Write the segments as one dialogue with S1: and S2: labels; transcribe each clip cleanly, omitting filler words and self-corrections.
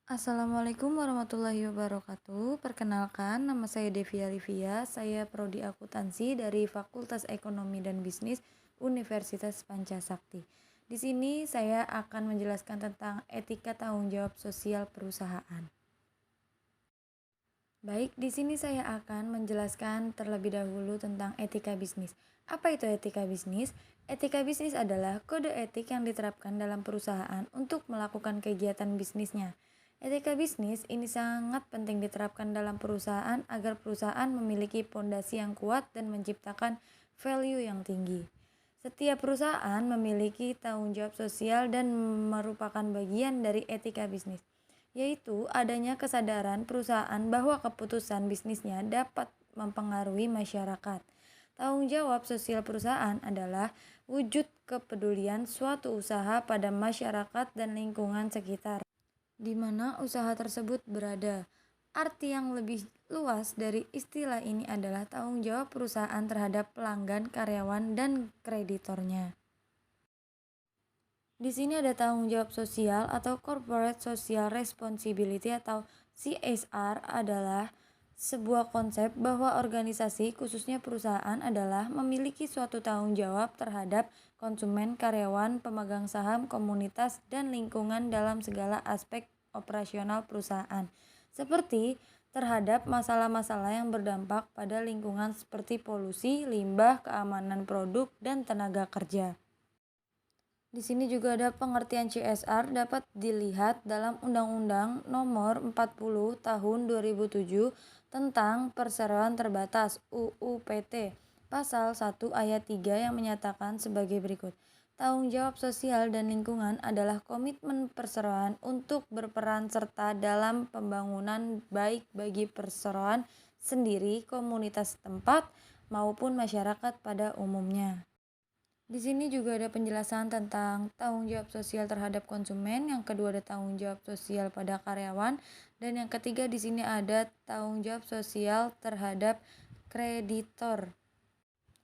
S1: Assalamualaikum warahmatullahi wabarakatuh. Perkenalkan, nama saya Devia Livia. Saya prodi akuntansi dari Fakultas Ekonomi dan Bisnis Universitas Pancasakti. Di sini saya akan menjelaskan tentang etika tanggung jawab sosial perusahaan. Baik, di sini saya akan menjelaskan terlebih dahulu tentang etika bisnis. Apa itu etika bisnis? Etika bisnis adalah kode etik yang diterapkan dalam perusahaan untuk melakukan kegiatan bisnisnya. Etika bisnis ini sangat penting diterapkan dalam perusahaan agar perusahaan memiliki fondasi yang kuat dan menciptakan value yang tinggi. Setiap perusahaan memiliki tanggung jawab sosial dan merupakan bagian dari etika bisnis, yaitu adanya kesadaran perusahaan bahwa keputusan bisnisnya dapat mempengaruhi masyarakat. Tanggung jawab sosial perusahaan adalah wujud kepedulian suatu usaha pada masyarakat dan lingkungan sekitar di mana usaha tersebut berada. Arti yang lebih luas dari istilah ini adalah tanggung jawab perusahaan terhadap pelanggan, karyawan, dan kreditornya. Di sini ada tanggung jawab sosial atau Corporate Social Responsibility atau CSR adalah sebuah konsep bahwa organisasi, khususnya perusahaan, adalah memiliki suatu tanggung jawab terhadap konsumen, karyawan, pemegang saham, komunitas, dan lingkungan dalam segala aspek operasional perusahaan, seperti terhadap masalah-masalah yang berdampak pada lingkungan seperti polusi, limbah, keamanan produk, dan tenaga kerja. Di sini juga ada pengertian CSR dapat dilihat dalam Undang-Undang Nomor 40 Tahun 2007 tentang Perseroan Terbatas (UU PT) Pasal 1 Ayat 3 yang menyatakan sebagai berikut. Tanggung jawab sosial dan lingkungan adalah komitmen perseroan untuk berperan serta dalam pembangunan baik bagi perseroan sendiri, komunitas setempat, maupun masyarakat pada umumnya. Di sini juga ada penjelasan tentang tanggung jawab sosial terhadap konsumen, yang kedua ada tanggung jawab sosial pada karyawan, dan yang ketiga di sini ada tanggung jawab sosial terhadap kreditor.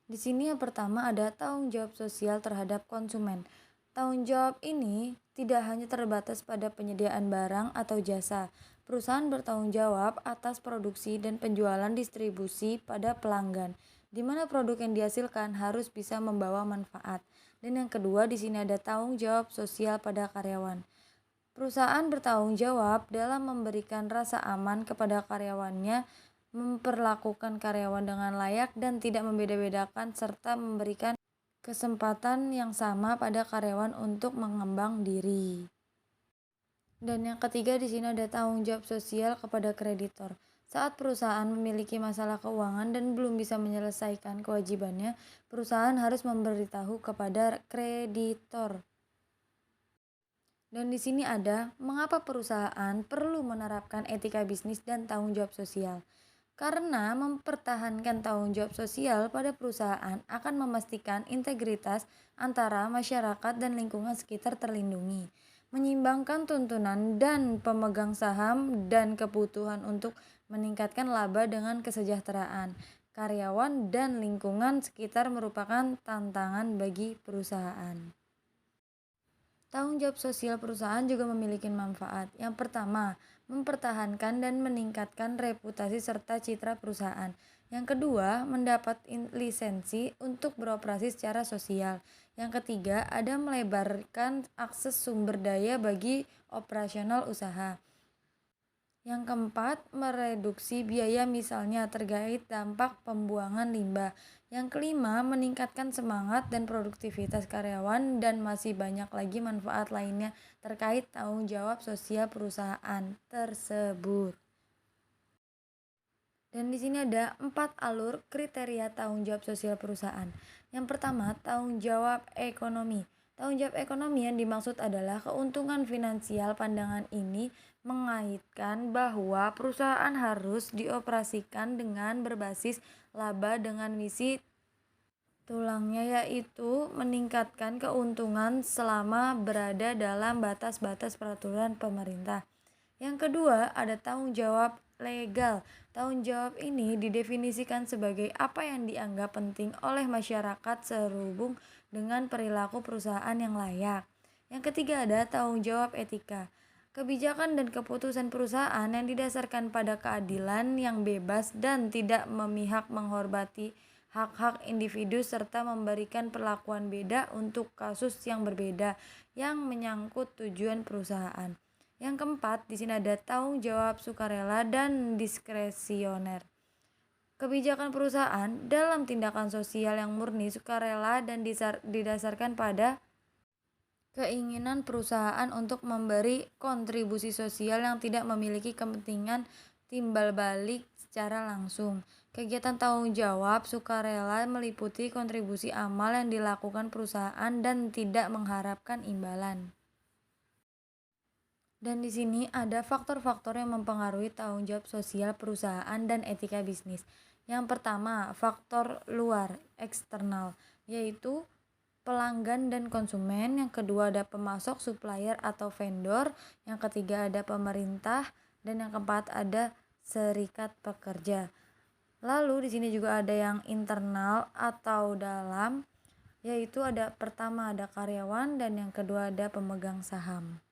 S1: Di sini yang pertama ada tanggung jawab sosial terhadap konsumen. Tanggung jawab ini tidak hanya terbatas pada penyediaan barang atau jasa. Perusahaan bertanggung jawab atas produksi dan penjualan distribusi pada pelanggan, di mana produk yang dihasilkan harus bisa membawa manfaat. Dan yang kedua di sini ada tanggung jawab sosial pada karyawan. Perusahaan bertanggung jawab dalam memberikan rasa aman kepada karyawannya, memperlakukan karyawan dengan layak dan tidak membeda-bedakan, serta memberikan kesempatan yang sama pada karyawan untuk mengembang diri. Dan yang ketiga di sini ada tanggung jawab sosial kepada kreditor. Saat perusahaan memiliki masalah keuangan dan belum bisa menyelesaikan kewajibannya, perusahaan harus memberitahu kepada kreditor. Dan di sini ada mengapa perusahaan perlu menerapkan etika bisnis dan tanggung jawab sosial. Karena mempertahankan tanggung jawab sosial pada perusahaan akan memastikan integritas antara masyarakat dan lingkungan sekitar terlindungi, menyimbangkan tuntunan dan pemegang saham dan kebutuhan untuk meningkatkan laba dengan kesejahteraan karyawan dan lingkungan sekitar merupakan tantangan bagi perusahaan. Tanggung jawab sosial perusahaan juga memiliki manfaat. Yang pertama, mempertahankan dan meningkatkan reputasi serta citra perusahaan. Yang kedua, mendapat lisensi untuk beroperasi secara sosial. Yang ketiga, ada melebarkan akses sumber daya bagi operasional usaha. Yang keempat, mereduksi biaya misalnya terkait dampak pembuangan limbah. Yang kelima, meningkatkan semangat dan produktivitas karyawan, dan masih banyak lagi manfaat lainnya terkait tanggung jawab sosial perusahaan tersebut. Dan di sini ada 4 alur kriteria tanggung jawab sosial perusahaan. Yang pertama, tanggung jawab ekonomi. Tanggung jawab ekonomi yang dimaksud adalah keuntungan finansial. Pandangan ini mengaitkan bahwa perusahaan harus dioperasikan dengan berbasis laba dengan misi tulangnya, yaitu meningkatkan keuntungan selama berada dalam batas-batas peraturan pemerintah. Yang kedua, ada tanggung jawab legal. Tanggung jawab ini didefinisikan sebagai apa yang dianggap penting oleh masyarakat sehubung dengan perilaku perusahaan yang layak. Yang ketiga ada tanggung jawab etika. Kebijakan dan keputusan perusahaan yang didasarkan pada keadilan yang bebas dan tidak memihak menghormati hak-hak individu serta memberikan perlakuan beda untuk kasus yang berbeda yang menyangkut tujuan perusahaan. Yang keempat, di sini ada tanggung jawab sukarela dan diskresioner. Kebijakan perusahaan dalam tindakan sosial yang murni sukarela dan didasarkan pada keinginan perusahaan untuk memberi kontribusi sosial yang tidak memiliki kepentingan timbal balik secara langsung. Kegiatan tanggung jawab sukarela meliputi kontribusi amal yang dilakukan perusahaan dan tidak mengharapkan imbalan. Dan di sini ada faktor-faktor yang mempengaruhi tanggung jawab sosial perusahaan dan etika bisnis. Yang pertama, faktor luar, eksternal, yaitu pelanggan dan konsumen. Yang kedua ada pemasok, supplier atau vendor. Yang ketiga ada pemerintah dan yang keempat ada serikat pekerja. Lalu di sini juga ada yang internal atau dalam, yaitu ada pertama ada karyawan dan yang kedua ada pemegang saham.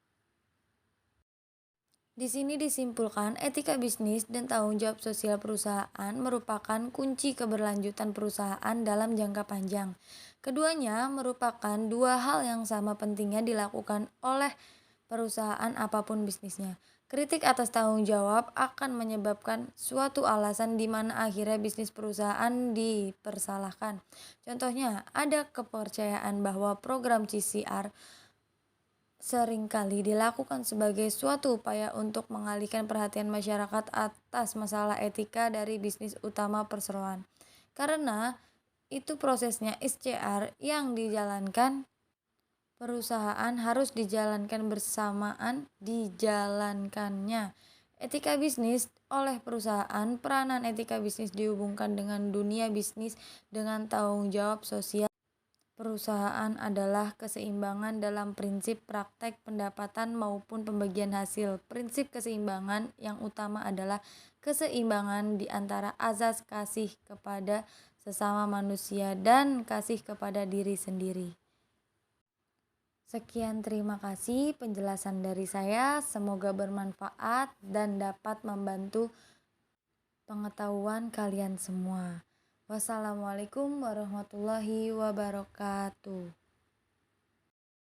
S1: Di sini disimpulkan etika bisnis dan tanggung jawab sosial perusahaan merupakan kunci keberlanjutan perusahaan dalam jangka panjang. Keduanya merupakan dua hal yang sama pentingnya dilakukan oleh perusahaan apapun bisnisnya. Kritik atas tanggung jawab akan menyebabkan suatu alasan di mana akhirnya bisnis perusahaan dipersalahkan. Contohnya, ada kepercayaan bahwa program CCR seringkali dilakukan sebagai suatu upaya untuk mengalihkan perhatian masyarakat atas masalah etika dari bisnis utama perseroan. Karena itu prosesnya SCR yang dijalankan perusahaan harus dijalankannya. Etika bisnis oleh perusahaan, peranan etika bisnis dihubungkan dengan dunia bisnis dengan tanggung jawab sosial perusahaan adalah keseimbangan dalam prinsip praktek pendapatan maupun pembagian hasil. Prinsip keseimbangan yang utama adalah keseimbangan di antara azas kasih kepada sesama manusia dan kasih kepada diri sendiri. Sekian, terima kasih penjelasan dari saya. Semoga bermanfaat dan dapat membantu pengetahuan kalian semua. Wassalamualaikum warahmatullahi wabarakatuh.